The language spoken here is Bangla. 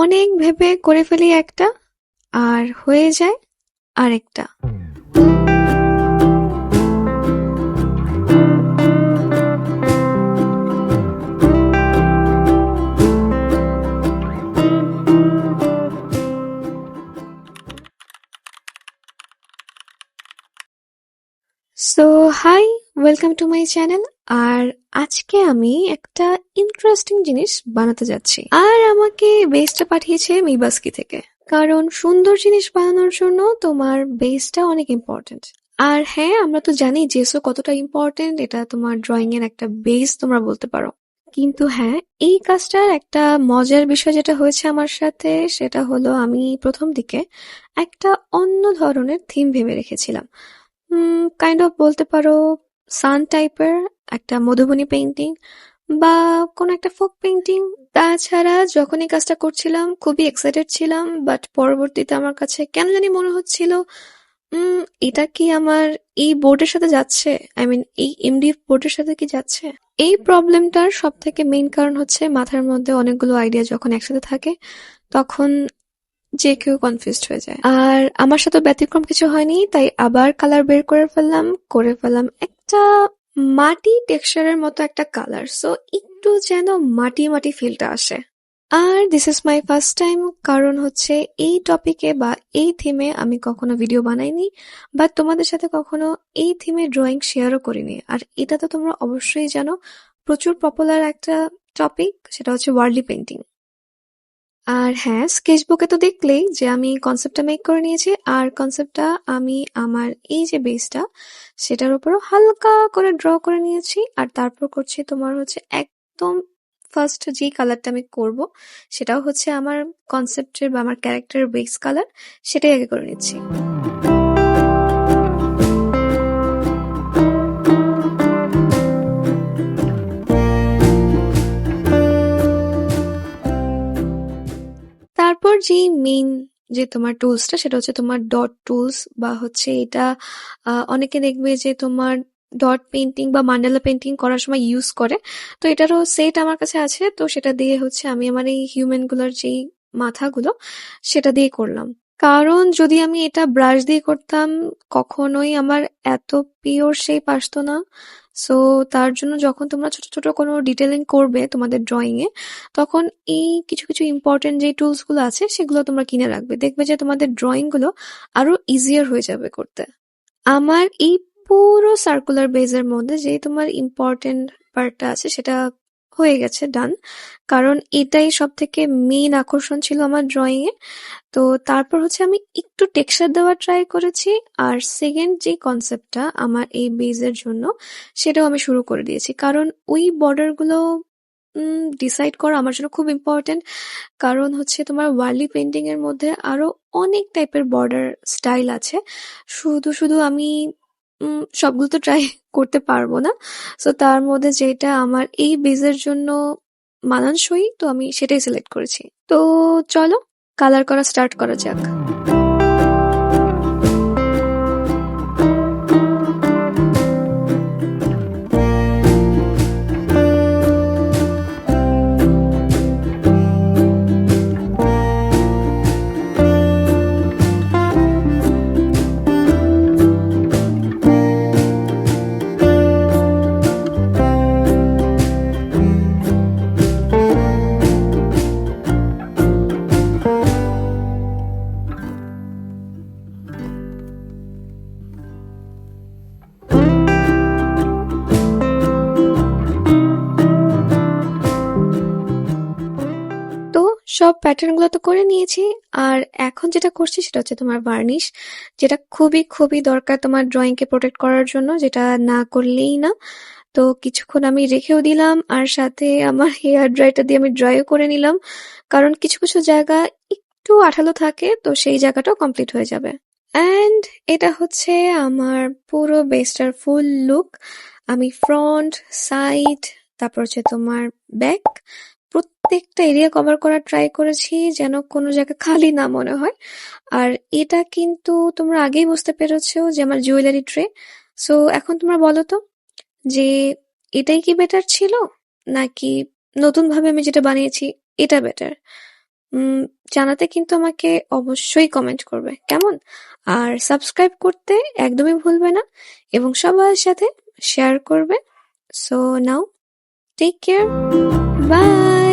অনেক ভেবে করে ফেলি একটা, আর হয়ে যায় আরেকটা। So hi, welcome to my channel. আর আজকে আমি একটা ইন্টারেস্টিং জিনিস বানাতে যাচ্ছি, আর আমাকে বেসটা পাঠিয়েছে মিবাস্কি থেকে। কারণ সুন্দর জিনিস বানানোর জন্য তোমার বেসটা অনেক ইম্পর্ট্যান্ট। আর হ্যাঁ, আমরা তো জানি জেসও কতটা ইম্পর্ট্যান্ট, এটা তোমার ড্রয়িং এর একটা বেস তোমরা বলতে পারো। কিন্তু হ্যাঁ, এই কাজটার একটা মজার বিষয় যেটা হয়েছে আমার সাথে, সেটা হলো আমি প্রথম দিকে একটা অন্য ধরনের থিম ভেবে রেখেছিলাম। কাইন্ড অফ বলতে পারো সান টাইপের একটা মধুবনী পেইন্টিং বা কোনো একটা ফোক পেইন্টিং। তাছাড়া যখন এই কাজটা করছিলাম খুবই এক্সাইটেড ছিলাম, বাট পরবর্তীতে আমার কাছে কেন জানি মনে হচ্ছিল উম এটা কি আমার এই বোর্ডের সাথে যাচ্ছে, আই মিন এই এমডিএফ বোর্ডের সাথে কি যাচ্ছে। এই প্রবলেমটার সব থেকে মেইন কারণ হচ্ছে মাথার মধ্যে অনেকগুলো আইডিয়া যখন একসাথে থাকে তখন যে কেউ কনফিউজড হয়ে যায়। আর আমার সাথে ব্যতিক্রম কিছু হয়নি, তাই আবার কালার বের করে ফেললাম একটা মাটি টেক্সচারের মতো একটা কালার, সো একটু যেন মাটি মাটি ফিলটা আসে। আর this is my first time, কারণ হচ্ছে এই টপিকে বা এই থিমে আমি কখনো ভিডিও বানাইনি বা তোমাদের সাথে কখনো এই থিমে ড্রয়িং শেয়ারও করিনি। আর এটা তো তোমরা অবশ্যই জানো, প্রচুর পপুলার একটা টপিক, সেটা হচ্ছে ওয়ার্লি পেন্টিং। আর হ্যাঁ, স্কেচবুকে তো দেখলেই যে আমি কনসেপ্টটা মেক করে নিয়েছি, আর কনসেপ্টটা আমি আমার এই যে বেসটা সেটার উপরও হালকা করে ড্র করে নিয়েছি। আর তারপর করছি তোমার হচ্ছে একদম ফার্স্ট যে কালারটা আমি করব সেটাও হচ্ছে আমার কনসেপ্টের বা আমার ক্যারেক্টারের বেস কালার, সেটাই আগে করে নিচ্ছি। তারপর যেই মেইন যে তোমার টুলসটা সেটা হচ্ছে তোমার ডট টুলস, বা হচ্ছে এটা অনেকে দেখবে যে তোমার ডট পেইন্টিং বা মান্ডালা পেইন্টিং করার সময় ইউজ করে। তো এটারও সেট আমার কাছে আছে, তো সেটা দিয়ে হচ্ছে আমি আমার এই হিউম্যান গুলোর যেই মাথাগুলো সেটা দিয়ে করলাম। কারণ যদি আমি এটা ব্রাশ দিয়ে করতাম কখনোই আমার এত পিওর শেপ আসতো না। সো তার জন্য যখন তোমরা ছোট ছোট কোনো ডিটেলিং করবে তোমাদের ড্রয়িং এ, তখন এই কিছু কিছু ইম্পর্টেন্ট যে টুলস গুলো আছে সেগুলো তোমরা কিনে রাখবে, দেখবে যে তোমাদের ড্রয়িং গুলো আরো ইজিয়ার হয়ে যাবে করতে। আমার এই পুরো সার্কুলার বেজের মধ্যে যে তোমার ইম্পর্টেন্ট পার্টটা আছে সেটা হয়ে গেছে, ডান। কারণ এটাই সব থেকে মেইন আকর্ষণ ছিল আমার ড্রয়িং এ। তো তারপর হচ্ছে আমি একটু টেক্সচার দেওয়ার ট্রাই করেছি। আর সেকেন্ড যে কনসেপ্টটা আমার এই বেজের জন্য সেটাও আমি শুরু করে দিয়েছি, কারণ ওই বর্ডার গুলো ডিসাইড করা আমার জন্য খুব ইম্পর্টেন্ট। কারণ হচ্ছে তোমার ওয়ার্লি পেন্টিং এর মধ্যে আরো অনেক টাইপের বর্ডার স্টাইল আছে। শুধু শুধু আমি সবগুলো তো ট্রাই করতে পারবো না। সো তার মধ্যে যেটা আমার এই বেজের জন্য মানানসই, তো আমি সেটাই সিলেক্ট করেছি। তো চলো কালার করা স্টার্ট করা যাক। তো সব প্যাটার্ন গুলো তো করে নিয়েছি। আর এখন যেটা করছি সেটা হচ্ছে তোমার ভার্নিশ, যেটা খুবই খুবই দরকার তোমার ড্রয়িং কে প্রোটেক্ট করার জন্য, যেটা না করলেই না। তো কিছুক্ষণ আমি রেখেও দিলাম, আর সাথে আমার হেয়ার ড্রাইটা দিয়ে আমি ড্রাইও করে নিলাম। কারণ কিছু কিছু জায়গা একটু আঠালো থাকে, তো সেই জায়গাটাও কমপ্লিট হয়ে যাবে। অ্যান্ড এটা হচ্ছে আমার পুরো বেস্টার ফুল লুক। আমি ফ্রন্ট, সাইড, তারপর হচ্ছে তোমার ব্যাক, প্রত্যেকটা এরিয়া কভার করার ট্রাই করেছি যেন কোনো জায়গা খালি না মনে হয়। আর এটা কিন্তু তোমরা আগেই বুঝতে পেরেছো যে আমার জুয়েলারি ট্রে। সো এখন তোমরা বলো তো যে এটাই কি বেটার ছিল নাকি নতুন ভাবে আমি যেটা বানিয়েছি এটা বেটার। উম জানাতে কিন্তু আমাকে অবশ্যই কমেন্ট করবে, কেমন? আর সাবস্ক্রাইব করতে একদমই ভুলবে না এবং সবার সাথে শেয়ার করবে। So now take care, by.